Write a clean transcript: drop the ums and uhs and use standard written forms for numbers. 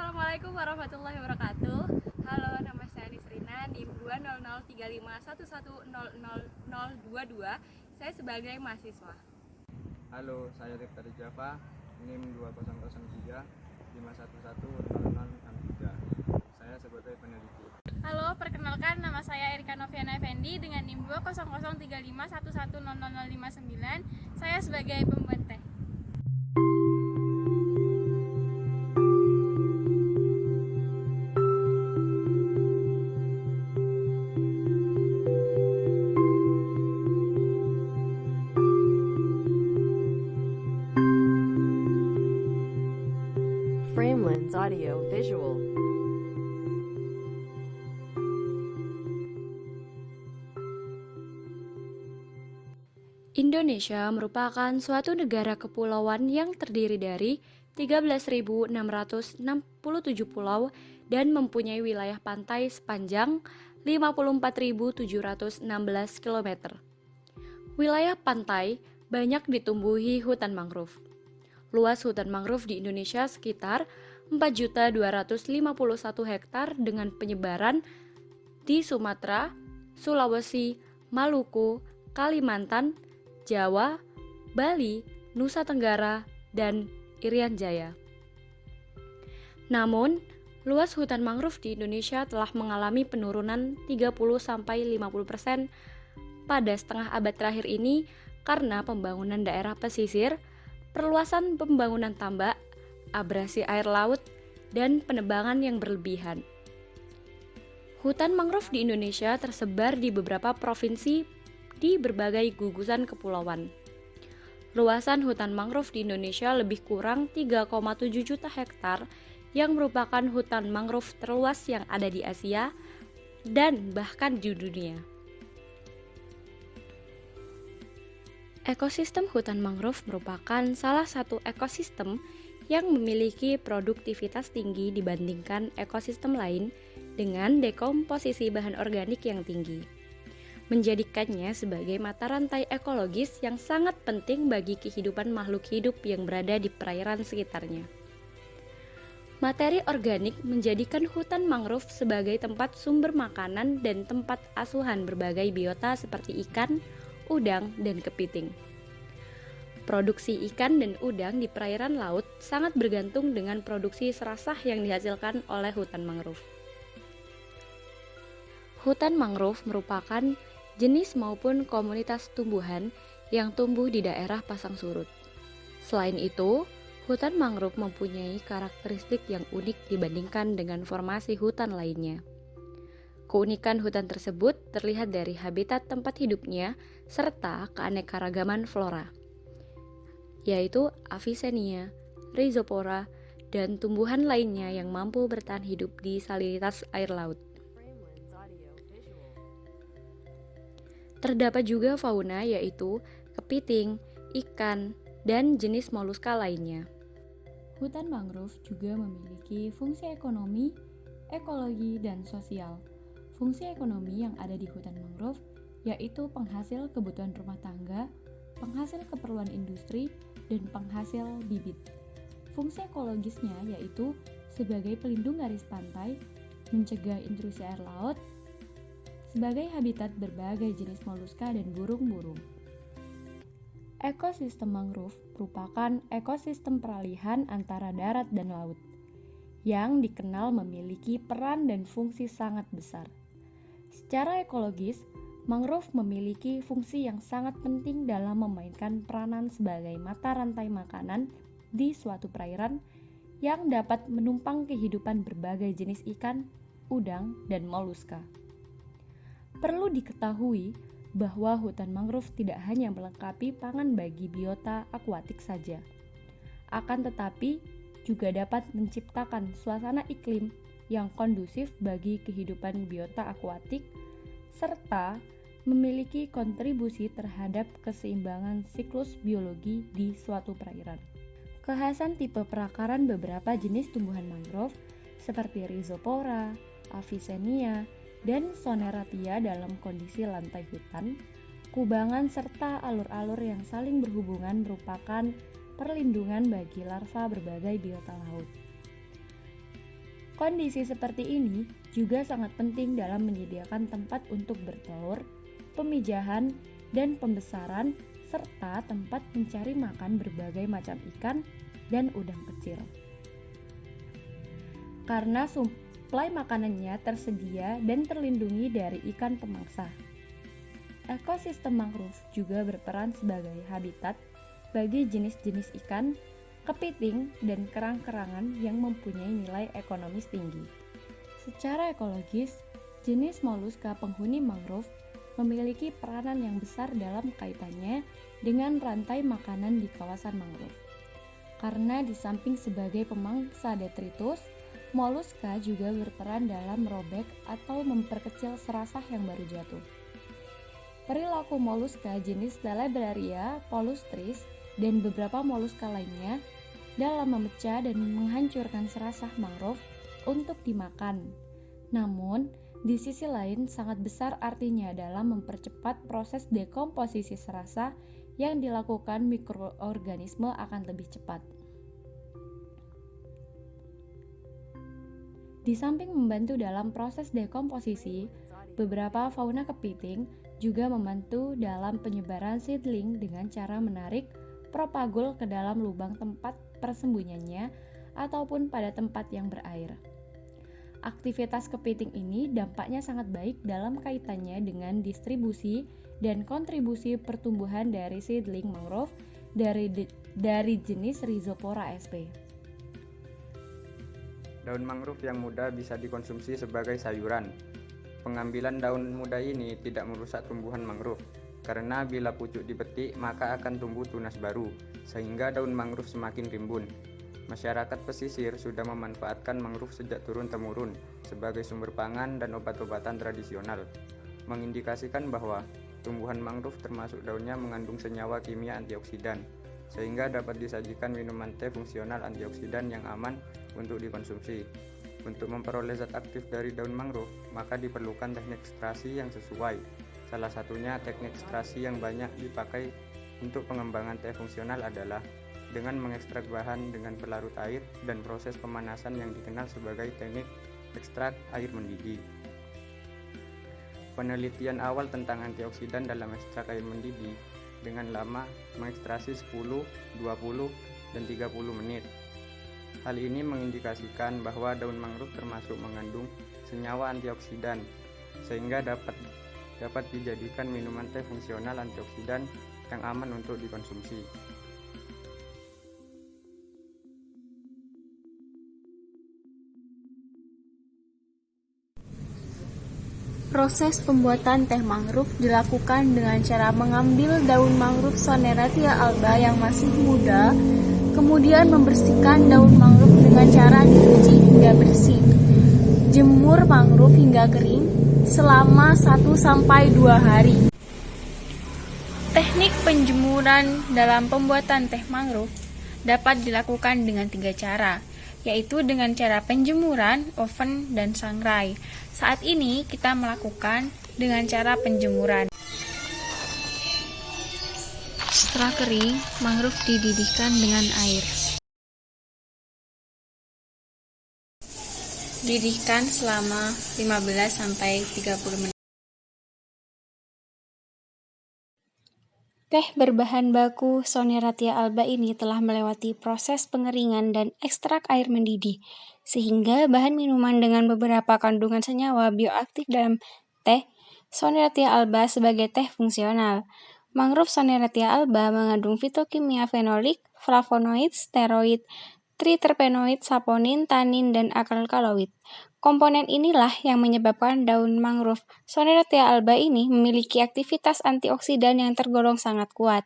Assalamualaikum warahmatullahi wabarakatuh. Halo, nama saya Nisrina, NIM 2003511000022. Saya sebagai mahasiswa. Halo, saya Rifta Java, NIM 200351100063. Saya sebagai peneliti. Halo, perkenalkan nama saya Erika Noviana Effendi dengan NIM 2003511000059. Saya sebagai pembuat teh. Framelins Audio Visual. Indonesia merupakan suatu negara kepulauan yang terdiri dari 13.667 pulau dan mempunyai wilayah pantai sepanjang 54.716 km. Wilayah pantai banyak ditumbuhi hutan mangrove. Luas hutan mangrove di Indonesia sekitar 4.251 hektar dengan penyebaran di Sumatera, Sulawesi, Maluku, Kalimantan, Jawa, Bali, Nusa Tenggara, dan Irian Jaya. Namun, luas hutan mangrove di Indonesia telah mengalami penurunan 30-50% pada setengah abad terakhir ini karena pembangunan daerah pesisir, perluasan pembangunan tambak, abrasi air laut, dan penebangan yang berlebihan. Hutan mangrove di Indonesia tersebar di beberapa provinsi di berbagai gugusan kepulauan. Luasan hutan mangrove di Indonesia lebih kurang 3,7 juta hektar yang merupakan hutan mangrove terluas yang ada di Asia dan bahkan di dunia. Ekosistem hutan mangrove merupakan salah satu ekosistem yang memiliki produktivitas tinggi dibandingkan ekosistem lain dengan dekomposisi bahan organik yang tinggi, menjadikannya sebagai mata rantai ekologis yang sangat penting bagi kehidupan makhluk hidup yang berada di perairan sekitarnya. Materi organik menjadikan hutan mangrove sebagai tempat sumber makanan dan tempat asuhan berbagai biota seperti ikan, udang, dan kepiting. Produksi ikan dan udang di perairan laut sangat bergantung dengan produksi serasah yang dihasilkan oleh hutan mangrove. Hutan mangrove merupakan jenis maupun komunitas tumbuhan yang tumbuh di daerah pasang surut. Selain itu, hutan mangrove mempunyai karakteristik yang unik dibandingkan dengan formasi hutan lainnya. Keunikan hutan tersebut terlihat dari habitat tempat hidupnya serta keanekaragaman flora, yaitu Avicennia, Rhizopora, dan tumbuhan lainnya yang mampu bertahan hidup di salinitas air laut. Terdapat juga fauna yaitu kepiting, ikan, dan jenis moluska lainnya. Hutan mangrove juga memiliki fungsi ekonomi, ekologi, dan sosial. Fungsi ekonomi yang ada di hutan mangrove yaitu penghasil kebutuhan rumah tangga, penghasil keperluan industri, dan penghasil bibit. Fungsi ekologisnya yaitu sebagai pelindung garis pantai, mencegah intrusi air laut, sebagai habitat berbagai jenis moluska dan burung-burung. Ekosistem mangrove merupakan ekosistem peralihan antara darat dan laut, yang dikenal memiliki peran dan fungsi sangat besar. Secara ekologis, mangrove memiliki fungsi yang sangat penting dalam memainkan peranan sebagai mata rantai makanan di suatu perairan yang dapat menumpang kehidupan berbagai jenis ikan, udang, dan moluska. Perlu diketahui bahwa hutan mangrove tidak hanya melengkapi pangan bagi biota akuatik saja, akan tetapi juga dapat menciptakan suasana iklim yang kondusif bagi kehidupan biota akuatik serta memiliki kontribusi terhadap keseimbangan siklus biologi di suatu perairan. Kekhasan tipe perakaran beberapa jenis tumbuhan mangrove seperti Rhizopora, Avicennia, dan Soneratia dalam kondisi lantai hutan, kubangan serta alur-alur yang saling berhubungan merupakan perlindungan bagi larva berbagai biota laut. Kondisi seperti ini juga sangat penting dalam menyediakan tempat untuk bertelur, pemijahan, dan pembesaran, serta tempat mencari makan berbagai macam ikan dan udang kecil. Karena suplai makanannya tersedia dan terlindungi dari ikan pemangsa. Ekosistem mangrove juga berperan sebagai habitat bagi jenis-jenis ikan, kepiting, dan kerang-kerangan yang mempunyai nilai ekonomis tinggi. Secara ekologis, jenis moluska penghuni mangrove memiliki peranan yang besar dalam kaitannya dengan rantai makanan di kawasan mangrove. Karena di samping sebagai pemangsa detritus, moluska juga berperan dalam merobek atau memperkecil serasah yang baru jatuh. Perilaku moluska jenis Telebraria, Polustris, dan beberapa moluska lainnya dalam memecah dan menghancurkan serasah mangrove untuk dimakan. Namun, di sisi lain sangat besar artinya dalam mempercepat proses dekomposisi serasah yang dilakukan mikroorganisme akan lebih cepat. Di samping membantu dalam proses dekomposisi, beberapa fauna kepiting juga membantu dalam penyebaran seedling dengan cara menarik propagul ke dalam lubang tempat persembunyiannya ataupun pada tempat yang berair. Aktivitas kepiting ini dampaknya sangat baik dalam kaitannya dengan distribusi dan kontribusi pertumbuhan dari seedling mangrove dari jenis Rhizopora sp. Daun mangrove yang muda bisa dikonsumsi sebagai sayuran. Pengambilan daun muda ini tidak merusak tumbuhan mangrove, karena bila pucuk dipetik maka akan tumbuh tunas baru, sehingga daun mangrove semakin rimbun. Masyarakat pesisir sudah memanfaatkan mangrove sejak turun-temurun sebagai sumber pangan dan obat-obatan tradisional, mengindikasikan bahwa tumbuhan mangrove termasuk daunnya mengandung senyawa kimia antioksidan, sehingga dapat disajikan minuman teh fungsional antioksidan yang aman untuk dikonsumsi. Untuk memperoleh zat aktif dari daun mangrove, maka diperlukan teknik ekstraksi yang sesuai. Salah satunya teknik ekstraksi yang banyak dipakai untuk pengembangan teh fungsional adalah dengan mengekstrak bahan dengan pelarut air dan proses pemanasan yang dikenal sebagai teknik ekstrak air mendidih. Penelitian awal tentang antioksidan dalam ekstrak air mendidih dengan lama mengekstraksi 10, 20, dan 30 menit. Hal ini mengindikasikan bahwa daun mangrove termasuk mengandung senyawa antioksidan, sehingga dapat dijadikan minuman teh fungsional antioksidan yang aman untuk dikonsumsi. Proses pembuatan teh mangrove dilakukan dengan cara mengambil daun mangrove Soneratia alba yang masih muda, kemudian membersihkan daun mangrove dengan cara dicuci hingga bersih. Jemur mangrove hingga kering selama 1-2 hari. Teknik penjemuran dalam pembuatan teh mangrove dapat dilakukan dengan 3 cara, yaitu dengan cara penjemuran, oven, dan sangrai. Saat ini kita melakukan dengan cara penjemuran. Setelah kering, mangrove dididihkan dengan air. Didihkan selama 15-30 menit. Teh berbahan baku Soneratia alba ini telah melewati proses pengeringan dan ekstrak air mendidih, sehingga bahan minuman dengan beberapa kandungan senyawa bioaktif dalam teh Soneratia alba sebagai teh fungsional. Mangrove Soneratia alba mengandung fitokimia fenolik, flavonoid, steroid, triterpenoid, saponin, tanin, dan alkaloid. Komponen inilah yang menyebabkan daun mangrove Soneratia alba ini memiliki aktivitas antioksidan yang tergolong sangat kuat.